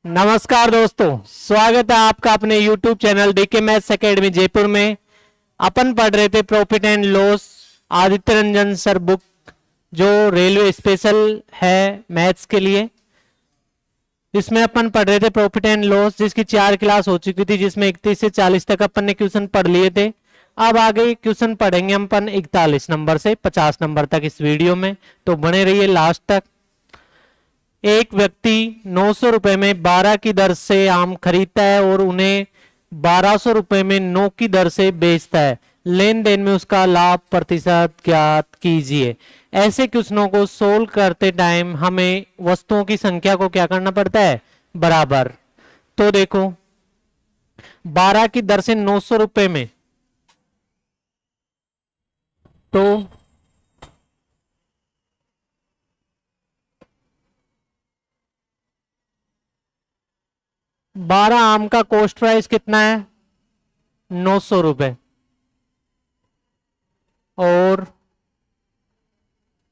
नमस्कार दोस्तों, स्वागत है आपका अपने YouTube channel DK maths academy Jaipur में। अपन पढ़ रहे थे profit and loss, Aditya Ranjan sir book, जो रेलवे स्पेशल है मैथ्स के लिए। इसमें अपन पढ़ रहे थे प्रॉफिट एंड लॉस, जिसकी 4 क्लास हो चुकी थी, जिसमें 31 से 40 तक अपन ने क्वेश्चन पढ़ लिए थे। अब आगे क्वेश्चन पढ़ेंगे हम अपन 41 नंबर से 50 नंबर तक इस वीडियो में, तो बने रहिए लास्ट तक। एक व्यक्ति 900 रुपए में 12 की दर से आम खरीदता है और उन्हें 1200 रुपए में 9 की दर से बेचता है। लेन देन में उसका लाभ प्रतिशत ज्ञात कीजिए। ऐसे क्वेश्चनों को सोल्व करते टाइम हमें वस्तुओं की संख्या को क्या करना पड़ता है, बराबर। तो देखो 12 की दर से 900 रुपए में, तो 12 आम का कॉस्ट प्राइस कितना है, 900 रुपए, और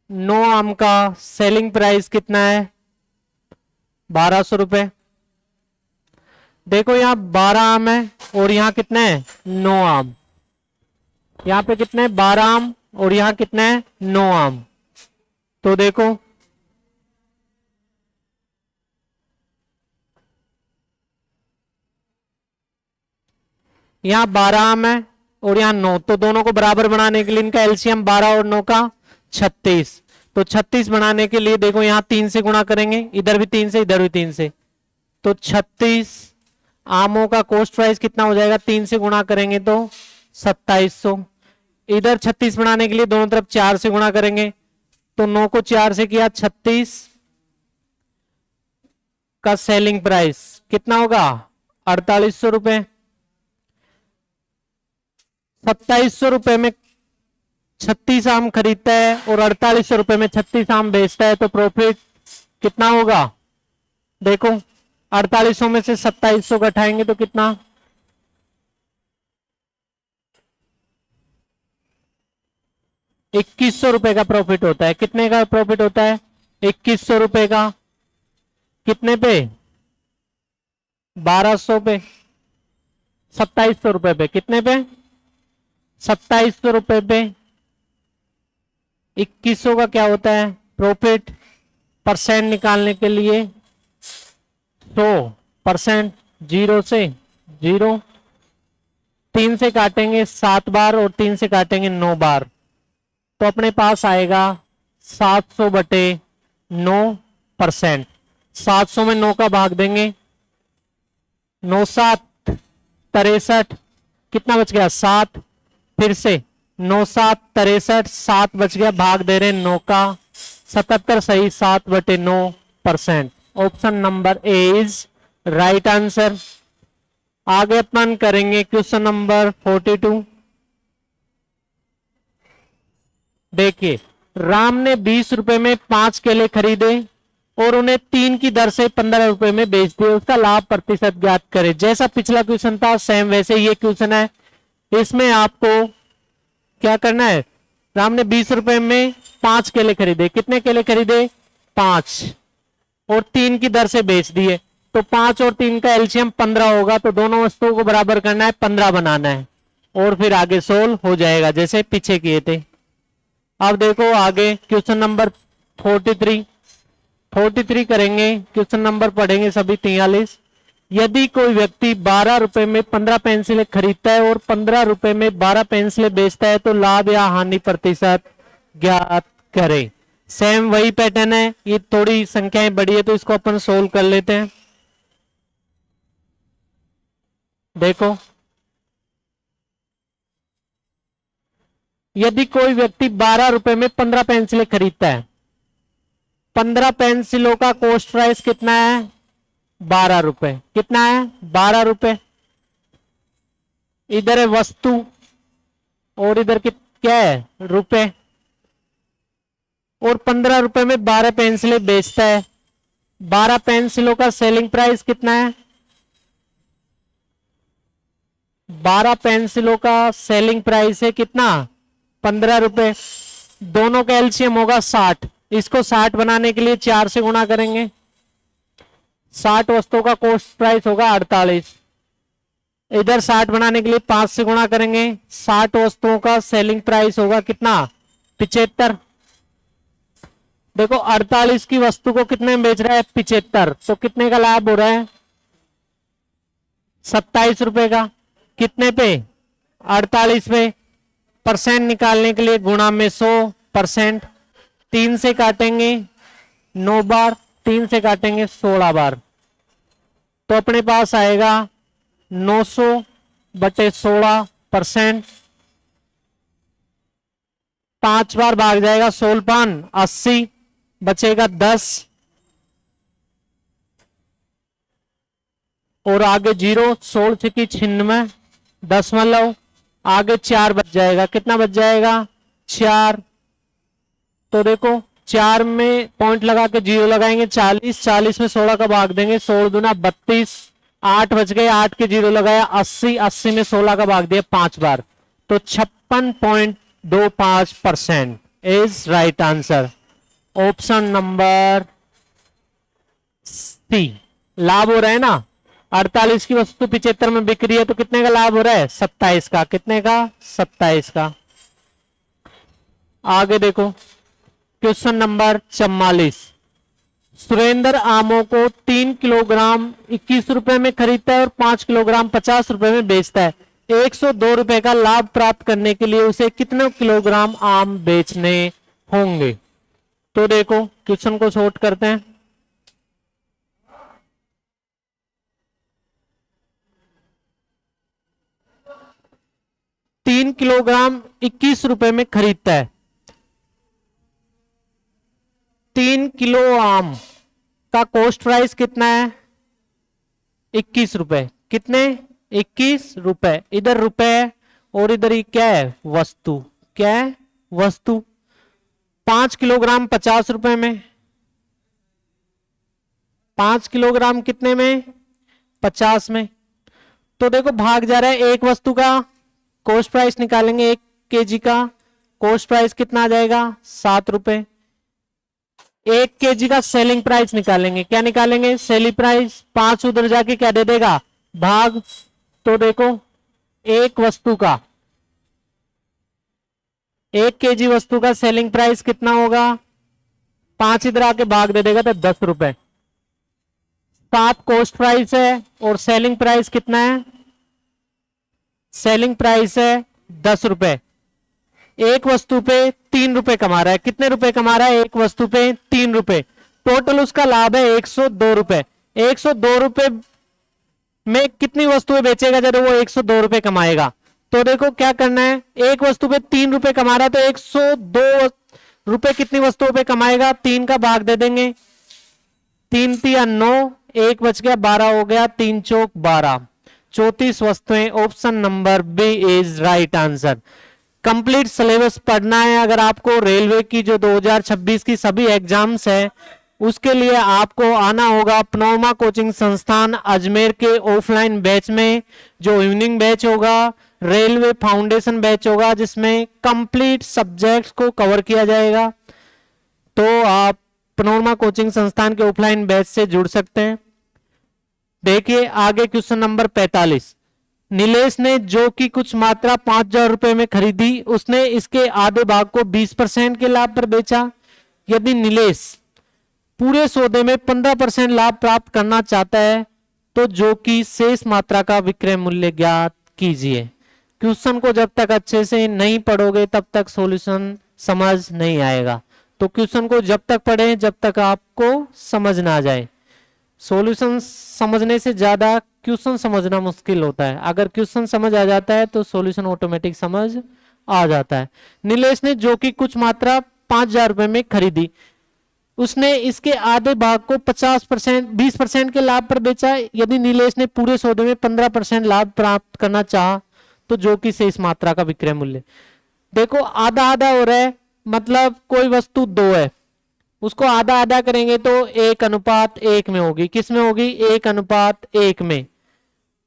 9 आम का सेलिंग प्राइस कितना है, 1200 रुपए। देखो यहां 12 आम है और यहां कितने हैं, 9 आम। यहां पे कितने हैं, 12 आम, और यहां कितने हैं, 9 आम। तो देखो यहां 12 आम है और यहां 9, तो दोनों को बराबर बनाने के लिए इनका एलसीएम 12 और 9 का 36। तो 36 बनाने के लिए देखो यहां 3 से गुणा करेंगे, इधर भी 3 से, इधर भी 3 से, तो 36 आमों का कॉस्ट प्राइस कितना हो जाएगा, 3 से गुणा करेंगे तो 2700। इधर 36 बनाने के लिए दोनों तरफ 4 से गुणा करेंगे, तो 9 को 4 से किया, 36 का सेलिंग प्राइस कितना होगा, 4800 रुपए। 2700 रुपए में 36 आम खरीदता है और 4800 रुपए में 36 आम बेचता है, तो प्रॉफिट कितना होगा। देखो 4800 में से 2700 घटाएंगे तो कितना, 2100 रुपए का प्रॉफिट होता है। कितने का प्रॉफिट होता है, 2100 रुपए का। कितने पे, 1200 पे, 2700 रुपए पे, कितने पे, 2700 रुपए पे 2100 का क्या होता है प्रॉफिट। परसेंट निकालने के लिए 100%, 0 से 0, 3 से काटेंगे 7 बार और 3 से काटेंगे 9 बार, तो अपने पास आएगा 700 बटे 9%। 700 में 9 का भाग देंगे, 9 7 63, कितना बच गया 7, फिर से 9 7 63, 7 बच गया, भाग दे रहे 9 का, 77 सही, 7 बटे 9%। Option number A is right answer. आगे अपन करेंगे क्वेश्चन नंबर 42। देखिए, राम ने 20 रुपए में 5 केले खरीदे और उन्हें 3 की दर से 15 रुपए में बेच दिए। उसका लाभ प्रतिशत ज्ञात करें। जैसा पिछला क्वेश्चन था सेम वैसे ये क्वेश्चन है। इसमें आपको क्या करना है, राम ने 20 रुपए में 5 केले खरीदे। कितने केले खरीदे, 5, और 3 की दर से बेच दिए, तो 5 और 3 का एलसीएम 15 होगा, तो दोनों वस्तुओं को बराबर करना है, 15 बनाना है, और फिर आगे सोल्व हो जाएगा जैसे पीछे किए थे। अब देखो आगे क्वेश्चन नंबर 43 करेंगे। क्वेश्चन नंबर पढ़ेंगे सभी 43। यदि कोई व्यक्ति 12 रुपए में 15 पेंसिलें खरीदता है और 15 रुपए में 12 पेंसिलें बेचता है, तो लाभ या हानि प्रतिशत ज्ञात करें। सेम वही पैटर्न है, ये थोड़ी संख्याएं बड़ी है तो इसको अपन सोल्व कर लेते हैं। देखो यदि कोई व्यक्ति 12 रुपए में 15 पेंसिलें खरीदता है, 15 पेंसिलों का कॉस्ट प्राइस कितना है, 12 रुपए। कितना है, 12 रुपए। इधर है वस्तु और इधर क्या है, रुपए, और 15 रुपए में 12 पेंसिलें बेचता है। 12 पेंसिलों का सेलिंग प्राइस कितना है, 12 पेंसिलों का सेलिंग प्राइस है कितना, 15 रुपए। दोनों का एलसीएम होगा 60। इसको 60 बनाने के लिए 4 से गुणा करेंगे, 60 वस्तुओं का कॉस्ट प्राइस होगा 48। इधर 60 बनाने के लिए 5 से गुणा करेंगे। 60 वस्तुओं का सेलिंग प्राइस होगा कितना, 75। देखो 48 की वस्तु को कितने में बेच रहा है, 75, तो कितने का लाभ हो रहा है, 27 रुपए का। कितने पे, 48 पे। परसेंट निकालने के लिए गुणा में 100%। 3 से काटेंगे 9 बार, 3 से काटेंगे 16 बार, तो अपने पास आएगा 900/16%। 5 बार भाग जाएगा, 16 80, बचेगा 10 और आगे 0, 16 छक्की 96 दशमलव, आगे 4 बच जाएगा। कितना बच जाएगा, 4। तो देखो 4 में पॉइंट लगा के 0 लगाएंगे, 40, 40 में 16 का भाग देंगे, 16 दूना 32, 8 बच गए, 8 के 0 लगाया 80, 80 में 16 का भाग दिया 5 बार, तो 56.25% is right answer, option number C. लाभ हो रहा है ना, 48 की वस्तु 75 में बिक रही है, तो कितने का लाभ हो रहा है, 27 का। कितने का, 27 का। आगे देखो क्वेश्चन नंबर 44। सुरेंद्र आमों को 3 किलोग्राम 21 रुपए में खरीदता है और 5 किलोग्राम 50 रुपए में बेचता है। 102 रुपए का लाभ प्राप्त करने के लिए उसे कितने किलोग्राम आम बेचने होंगे। तो देखो क्वेश्चन को शॉर्ट करते हैं। तीन किलोग्राम 21 रुपए में खरीदता है। 3 किलो आम का कॉस्ट प्राइस कितना है, 21 रुपए। कितने, 21 रुपए। इधर रुपए और इधर ही क्या है, वस्तु। क्या है, वस्तु। 5 किलोग्राम 50 रुपए में, 5 किलोग्राम कितने में, 50 में। तो देखो भाग जा रहा है, एक वस्तु का कॉस्ट प्राइस निकालेंगे, 1 केजी का कॉस्ट प्राइस कितना आ जाएगा, 7 रुपए। 1 केजी का सेलिंग प्राइस निकालेंगे, क्या निकालेंगे, सेलिंग प्राइस। 5 उधर जाके क्या दे देगा, भाग। तो देखो एक वस्तु का, 1 केजी वस्तु का सेलिंग प्राइस कितना होगा, 5 इधर आके भाग दे देगा तो 10 रुपए। 7 कॉस्ट प्राइस है और सेलिंग प्राइस कितना है, सेलिंग प्राइस है 10 रुपए। एक वस्तु पे 3 रुपए कमा रहा है। कितने रुपए कमा रहा है, एक वस्तु पे 3 रुपए। टोटल उसका लाभ है 102 रुपए। 102 रुपए में कितनी वस्तुएं बेचेगा जब वो 102 रुपए कमाएगा। तो देखो क्या करना है, एक वस्तु पे 3 रुपए कमा रहा है तो 102 रुपए कितनी वस्तुओं पे कमाएगा, 3 का भाग दे देंगे। 3 तिया 9, 1 बच गया, 12 हो गया, 3 चौक 12, 34 वस्तुएं। Option number B is right answer. Complete syllabus पढ़ना है अगर आपको रेलवे की जो 2026 की सभी एग्जाम्स है, उसके लिए आपको आना होगा पनोरमा कोचिंग संस्थान अजमेर के ऑफलाइन बैच में। जो इवनिंग बैच होगा रेलवे फाउंडेशन बैच होगा, जिसमें कंप्लीट सब्जेक्ट्स को कवर किया जाएगा। तो आप पनोरमा कोचिंग संस्थान के ऑफलाइन बैच से जुड़ सकते हैं। देखिए आगे क्वेश्चन नंबर 45। नीलेश ने जो कि कुछ मात्रा 5,000 रुपए में खरीदी, उसने इसके आधे भाग को 20% के लाभ पर बेचा। यदि नीलेश पूरे सौदे में 15% लाभ प्राप्त करना चाहता है तो जो कि शेष मात्रा का विक्रय मूल्य ज्ञात कीजिए। क्वेश्चन को जब तक अच्छे से नहीं पढ़ोगे तब तक सॉल्यूशन समझ नहीं आएगा। तो क्वेश्चन को जब तक पढ़ें जब तक आपको समझ ना आ जाए। सॉल्यूशन समझने से ज्यादा क्वेश्चन समझना मुश्किल होता है। अगर क्वेश्चन समझ आ जाता है तो सॉल्यूशन ऑटोमेटिक समझ आ जाता है। नीलेश ने जो कि कुछ मात्रा 5,000 रुपए में खरीदी, उसने इसके आधे भाग को 50% 20% के लाभ पर बेचा। यदि नीलेश ने पूरे सौदे में 15% लाभ प्राप्त करना चाहा तो जो कि शेष मात्रा का विक्रय मूल्य। देखो आधा आधा हो रहा है, मतलब कोई वस्तु 2 है, उसको आधा आधा करेंगे तो 1:1 में होगी। किस में होगी, 1:1 में।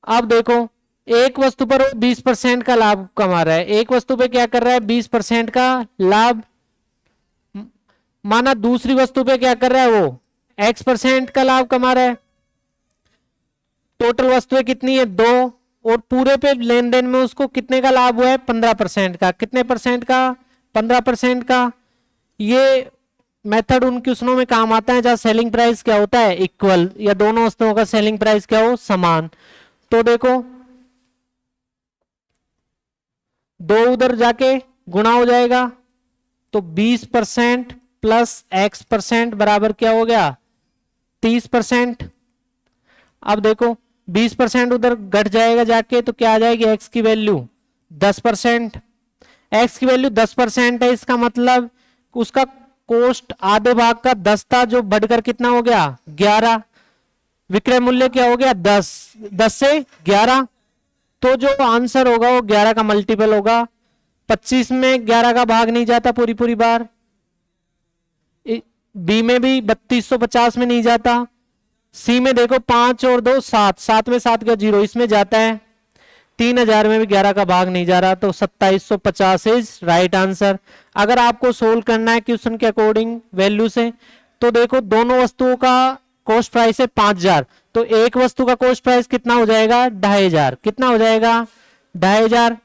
अब देखो एक वस्तु पर 20% का लाभ कमा रहा है, एक वस्तु पे क्या कर रहा है, 20% का लाभ। माना दूसरी वस्तु पे क्या कर रहा है, वो X% का लाभ कमा रहा है। टोटल वस्तुएं कितनी है 2, और पूरे पे लेन देन में उसको कितने का लाभ हुआ है 15% का। कितने परसेंट का 15% का। ये मेथड उन क्वेश्चनों में काम आता है जहां सेलिंग प्राइस क्या होता है इक्वल, या दोनों वस्तुओं का सेलिंग प्राइस क्या हो समान। तो देखो 2 उधर जाके गुणा हो जाएगा, तो 20% प्लस x% बराबर क्या हो गया 30%। अब देखो 20% उधर घट जाएगा जाके, तो क्या आ जाएगी x की वैल्यू 10%। x की वैल्यू 10% है, इसका मतलब उसका कोस्ट आधे भाग का 10 था, जो बढ़कर कितना हो गया 11। विक्रय मूल्य क्या हो गया 10 से 11, तो जो आंसर होगा वो 11 का मल्टीपल होगा। 25 में 11 का भाग नहीं जाता पूरी पूरी बार, बी में भी 3250 में नहीं जाता, सी में देखो 5 और 2 7, 7 में 7 का 0 इसमें जाता है, 3000 में भी 11 का भाग नहीं जा रहा, तो 2750 इज राइट आंसर। अगर आपको सोल्व करना है क्वेश्चन के अकॉर्डिंग वैल्यू से, तो देखो दोनों वस्तुओं का कॉस्ट प्राइस है 5000, तो एक वस्तु का कॉस्ट प्राइस कितना हो जाएगा 2500। कितना हो जाएगा 2500,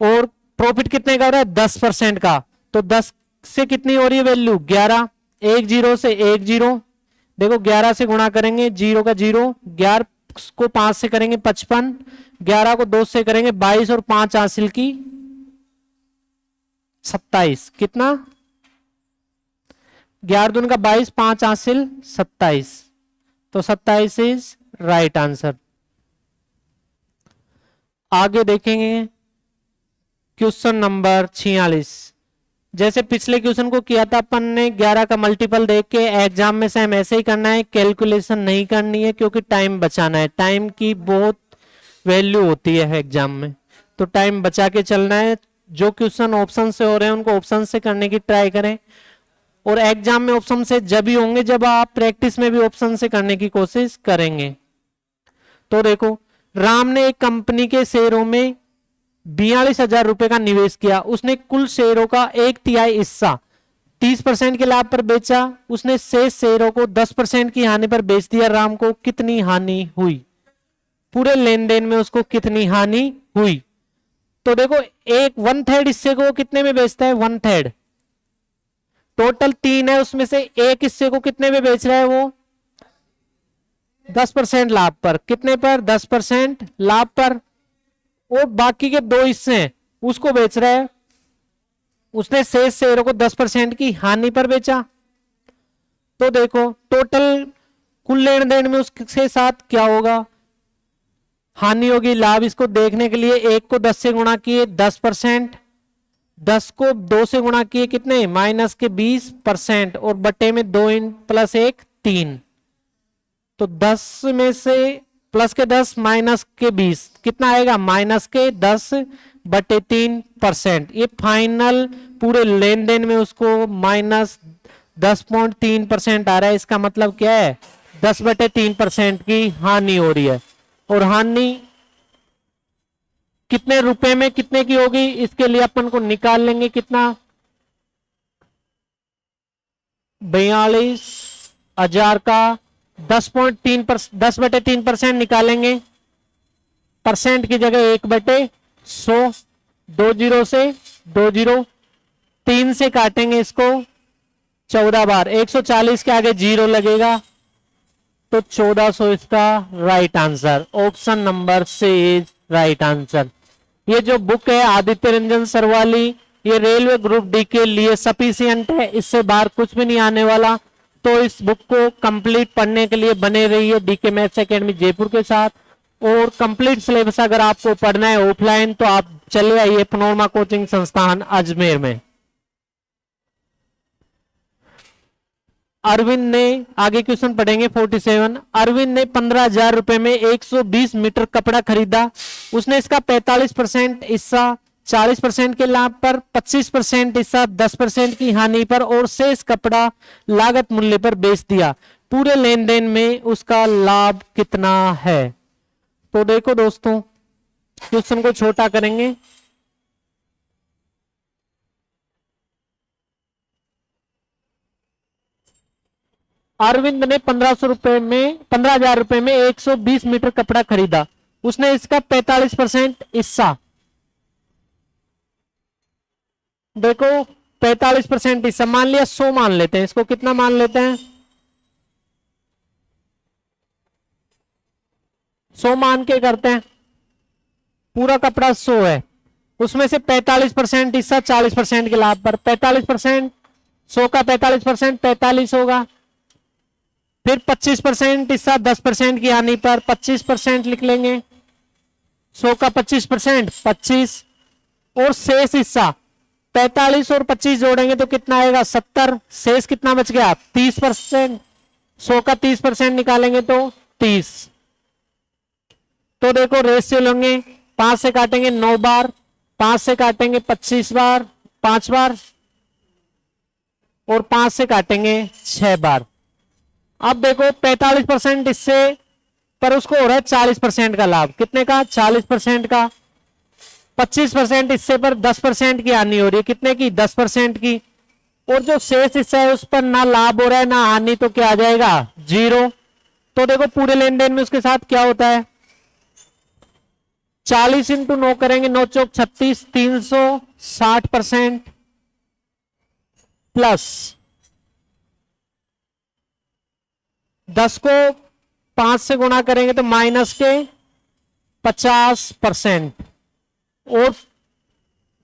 और प्रॉफिट कितने का हो रहा है 10% का, तो 10 से कितनी हो रही है वैल्यू 11, 1 0 से 1 0, देखो 11 से गुणा करेंगे 0 का 0, 11 को 5 से करेंगे 55, 11 को 2 से करेंगे 22, और 5 हासिल की 27। कितना 11 दूनी का 22, 5 हासिल 27, तो 27 इज राइट आंसर। आगे देखेंगे क्वेश्चन नंबर 46। जैसे पिछले क्वेश्चन को किया था अपन ने 11 का मल्टीपल देख के, एग्जाम में सेम ऐसे ही करना है, कैलकुलेशन नहीं करनी है क्योंकि टाइम बचाना है। टाइम की बहुत वैल्यू होती है एग्जाम में, तो टाइम बचा के चलना है। जो क्वेश्चन ऑप्शन से हो रहे हैं उनको ऑप्शन से करने की ट्राई करें, और एग्जाम में ऑप्शन से जब भी होंगे जब आप प्रैक्टिस में भी ऑप्शन से करने की कोशिश करेंगे। तो देखो राम ने एक कंपनी के शेयरों में 42,000 रुपए का निवेश किया। उसने कुल शेयरों का 1/3 हिस्सा 30% के लाभ पर बेचा। उसने शेष शेयरों को 10% की हानि पर बेच दिया। राम को कितनी हानि हुई? पूरे लेन देन में उसको कितनी हानि हुई? तो देखो एक 1/3 हिस्से को कितने में बेचता है 1/3, टोटल 3 है, उसमें से एक हिस्से को कितने में बेच रहा है वो 10% लाभ पर। कितने पर 10% लाभ पर, और बाकी के 2 हिस्से हैं उसको बेच रहा है, उसने शेष शेयरों को 10% की हानि पर बेचा। तो देखो टोटल कुल लेन देन में उसके साथ क्या होगा, हानि होगी लाभ। इसको देखने के लिए 1 को 10 से गुणा किए 10%, 10 को 2 से गुणा किए कितने माइनस के 20%, और बटे में 2 प्लस 1 3, तो 10 में से प्लस के 10 माइनस के 20 कितना आएगा माइनस के 10 बटे 3%। ये फाइनल पूरे लेन देन में उसको माइनस 10.3% आ रहा है। इसका मतलब क्या है 10 बटे 3% की हानि हो रही है। और हानि कितने रुपए में कितने की होगी इसके लिए अपन को निकाल लेंगे। कितना 42,000 का 10 बटे 3% निकालेंगे। परसेंट की जगह 1 बटे 100, 2 जीरो से 2 जीरो, 3 से काटेंगे इसको 14 बार, 140 के आगे 0 लगेगा, तो 1400 इसका right answer. Option number C is right answer. ये जो बुक है आदित्य रंजन सर वाली, ये रेलवे ग्रुप डी के लिए सफिशिएंट है, इससे बाहर कुछ भी नहीं आने वाला। तो इस बुक को कंप्लीट पढ़ने के लिए बने रहिए डीके मैथ्स एकेडमी जयपुर के साथ। और कंप्लीट सिलेबस अगर आपको पढ़ना है ऑफलाइन तो आप चले आइए पनोरमा कोचिंग संस्थान अजमेर में। अरविंद ने, आगे क्वेश्चन पढ़ेंगे 47। अरविंद ने 15,000 रुपए में 120 मीटर कपड़ा खरीदा। उसने इसका 45% हिस्सा 40% के लाभ पर, 25% हिस्सा 10% की हानि पर, और शेष कपड़ा लागत मूल्य पर बेच दिया। पूरे लेन देन में उसका लाभ कितना है? तो देखो दोस्तों क्वेश्चन को छोटा करेंगे। अरविंद ने 15,000 रुपए में 120 मीटर कपड़ा खरीदा। उसने इसका 45% हिस्सा, देखो 45% हिस्सा मान लिया, 100 मान लेते हैं इसको। कितना मान लेते हैं? 100 मान के करते हैं। पूरा कपड़ा 100 है, उसमें से 45% हिस्सा 40% के लाभ पर। 45% 100 का 45% 45 होगा। फिर 25% हिस्सा 10% की हानि पर 25% लिख लेंगे। 100 का 25% 25, और शेष हिस्सा 45 और 25 जोड़ेंगे तो कितना आएगा? 70। शेष कितना बच गया? 30%। 100 का 30% निकालेंगे तो 30। तो देखो रेशियो लेंगे, 5 से काटेंगे 9 बार, 5 से काटेंगे 25 बार 5 बार, और 5 से काटेंगे 6 बार। अब देखो 45% इससे पर उसको हो रहा है 40% का लाभ। कितने का? 40% का। 25% हिस्से पर 10% की हानि हो रही है। कितने की? 10% की। और जो शेष हिस्सा है उस पर ना लाभ हो रहा है ना हानि, तो क्या आ जाएगा? 0। तो देखो पूरे लेन देन में उसके साथ क्या होता है? 40 इंटू 9 करेंगे, 9 चौक 36, 360% प्लस 10 को 5 से गुणा करेंगे तो माइनस के 50%। और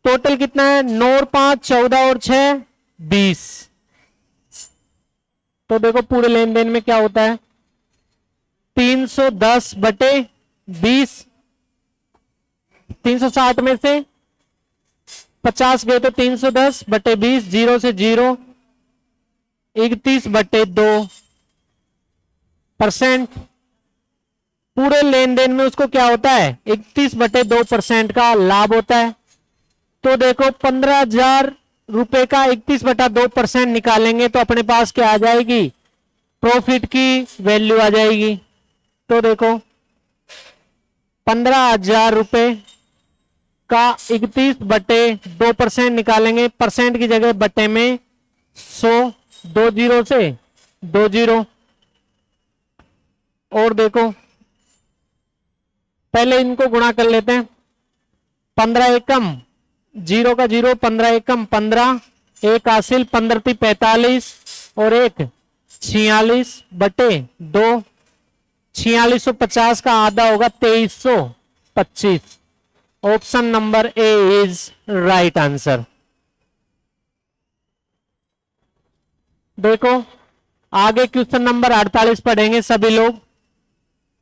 टोटल कितना है? 9 और 5 14 और 6 20। तो देखो पूरे लेन देन में क्या होता है? 310 बटे 20, 360 में से 50 गए तो 310 बटे 20, 0 से 0, 31 बटे 2%। पूरे लेन देन में उसको क्या होता है? 31 बटे 2% का लाभ होता है। तो देखो 15,000 रुपए का 31 बटा 2% निकालेंगे तो अपने पास क्या आ जाएगी? प्रॉफिट की वैल्यू आ जाएगी। तो देखो 15,000 रुपए का 31 बटे 2% निकालेंगे, परसेंट की जगह बटे में 100, 2 जीरो से 2 जीरो। और देखो पहले इनको गुणा कर लेते हैं। 15 एकम 0 का 0, 15 एकम 15, एक हासिल 15 × 45 और एक 46 बटे 2। 4650 का आधा होगा 2325। Option number A is right answer. देखो आगे क्वेश्चन नंबर 48 पढ़ेंगे सभी लोग।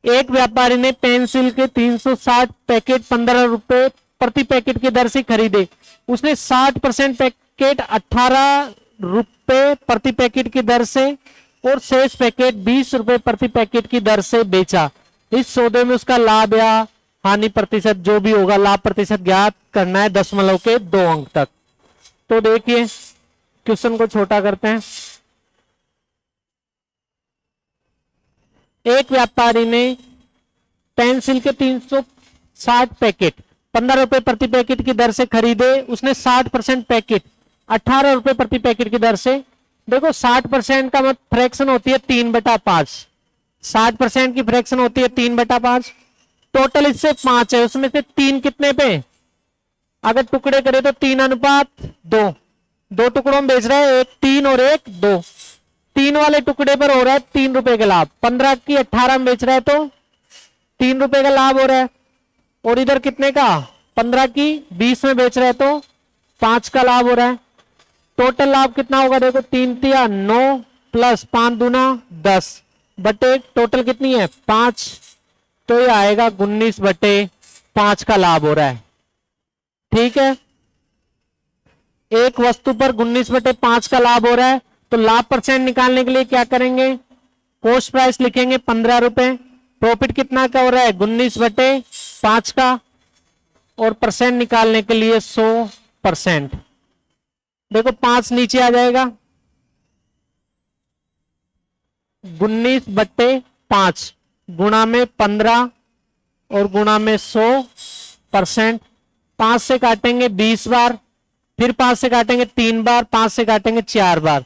एक व्यापारी ने पेंसिल के 360 पैकेट 15 रुपए प्रति पैकेट की दर से खरीदे। उसने 60% पैकेट 18 रुपए प्रति पैकेट की दर से और शेष पैकेट 20 रुपए प्रति पैकेट की दर से बेचा। इस सौदे में उसका लाभ या हानि प्रतिशत जो भी होगा, लाभ प्रतिशत ज्ञात करना है दशमलव के 2 अंक तक। तो देखिए क्वेश्चन को छोटा करते हैं। एक व्यापारी ने पेंसिल के 360 पैकेट 15 रुपए प्रति पैकेट की दर से खरीदे। उसने 60% पैकेट 18 रुपए प्रति पैकेट की दर से। देखो 60% का मतलब फ्रैक्शन होती है 3/5। 60% की फ्रैक्शन होती है 3/5। टोटल इससे 5 है, उसमें से 3 कितने पे? अगर टुकड़े करे तो 3:2। 2 टुकड़ों में बेच रहा है, एक 3 और एक 2। 3 वाले टुकड़े पर हो रहा है 3 रुपए का लाभ। 15 की 18 में बेच रहा है तो 3 रुपए का लाभ हो रहा है। और इधर कितने का? 15 की 20 में बेच रहा है तो 5 का लाभ हो रहा है। टोटल लाभ कितना होगा? देखो 3 तिया 9 प्लस 5 दूना 10 बटे टोटल कितनी है? 5। तो ये आएगा 19 बटे 5 का लाभ हो रहा है। ठीक है, एक वस्तु पर 19 बटे 5 का लाभ हो रहा है। तो लाभ परसेंट निकालने के लिए क्या करेंगे? कॉस्ट प्राइस लिखेंगे 15 रुपए। प्रॉफिट कितना का हो रहा है? 19 बटे 5 का। और परसेंट निकालने के लिए 100%। देखो 5 नीचे आ जाएगा, 19 बटे 5 गुणा में 15 और गुणा में 100%। 5 से काटेंगे 20 बार, फिर 5 से काटेंगे 3 बार, 5 से काटेंगे 4 बार।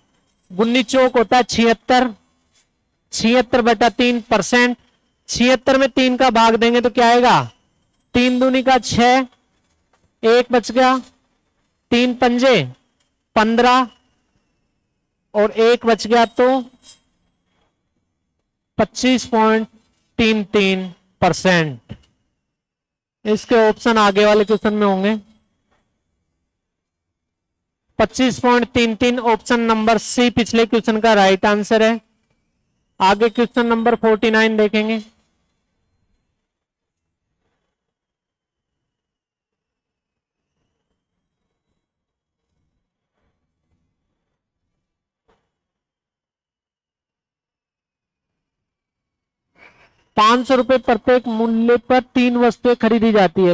19 चौक होता है 76, 76/3%। 76 में 3 का भाग देंगे तो क्या आएगा, 3 दूनी का 6, 1 बच गया, 3 पंजे 15 और 1 बच गया तो 25.33%। इसके ऑप्शन आगे वाले क्वेश्चन में होंगे। 25.33 ऑप्शन नंबर सी पिछले क्वेश्चन का राइट आंसर है। आगे क्वेश्चन नंबर 49 देखेंगे। ₹500 प्रत्येक मूल्य पर 3 वस्तुएं खरीदी जाती है।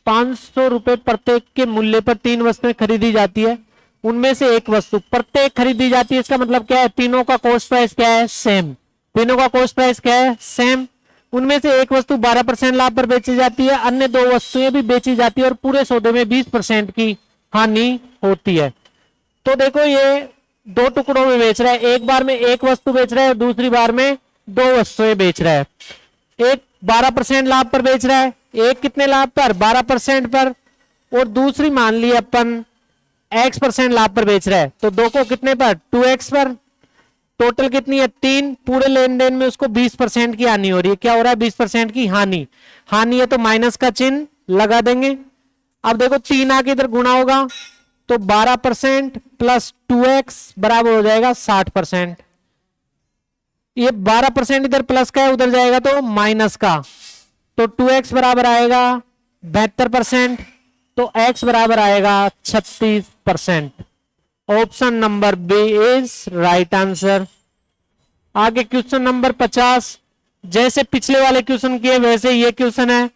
₹500 प्रत्येक के मूल्य पर 3 वस्तुएं खरीदी जाती है, उनमें से एक वस्तु प्रत्येक खरीदी जाती है। इसका मतलब क्या है, तीनों का कॉस्ट प्राइस क्या है, सेम। तीनों का कॉस्ट प्राइस क्या है, सेम। उनमें से एक वस्तु 12% लाभ पर बेची जाती है, अन्य 2 वस्तुएं भी बेची जाती है और पूरे सौदे में 20% की हानि होती है। तो देखो ये 2 टुकड़ों में बेच रहा है, एक बार में एक वस्तु बेच रहा है, दूसरी बार में 2 वस्तुएं बेच रहा है। एक 12% लाभ पर बेच रहा है, एक कितने लाभ पर, 12% पर, और दूसरी मान ली अपन x% लाभ पर बेच रहा है, तो 2 को कितने पर, 2x पर। टोटल कितनी है, 3। पूरे लेन देन में उसको 20% की हानि हो रही है। क्या हो रहा है, 20% की हानि। हानि है तो माइनस का चिन्ह लगा देंगे। अब देखो 3 आके इधर गुणा होगा तो 12% प्लस 2x बराबर हो जाएगा 60%। ये 12% इधर प्लस का है, उधर जाएगा तो माइनस का, तो 2x बराबर आएगा 72%, तो x बराबर आएगा 36%। Option number B is right answer. आगे क्वेश्चन नंबर 50। जैसे पिछले वाले क्वेश्चन किए वैसे ये क्वेश्चन है,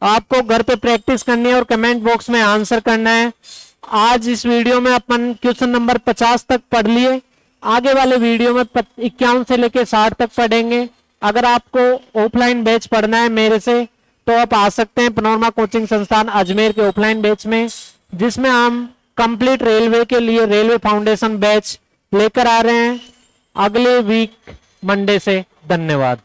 आपको घर पे प्रैक्टिस करनी है और कमेंट बॉक्स में आंसर करना है। आज इस वीडियो में अपन क्वेश्चन नंबर 50 तक पढ़ लिए, आगे वाले वीडियो में 51 से लेके 60 तक पढ़ेंगे। अगर आपको ऑफलाइन बैच पढ़ना है मेरे से तो आप आ सकते हैं पनोरमा कोचिंग संस्थान अजमेर के ऑफलाइन बैच में, जिसमें हम कंप्लीट रेलवे के लिए रेलवे फाउंडेशन बैच लेकर आ रहे हैं अगले वीक मंडे से। धन्यवाद।